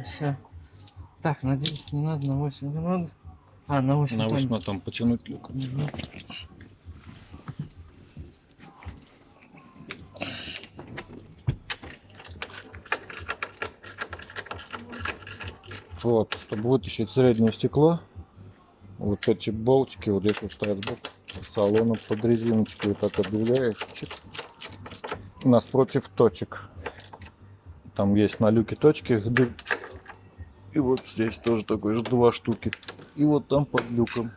Все. Так, на 10 не надо, на 8 не надо. А, на 8. На 8 там потянуть люк. Угу. Вот, чтобы вытащить среднее стекло, вот эти болтики вот здесь вот стоят сбоку салона под резиночкой. Вот так объявляешь. Чик. У нас против точек. Там есть на люке точки. И вот здесь тоже такой же 2 штуки. И вот там под люком.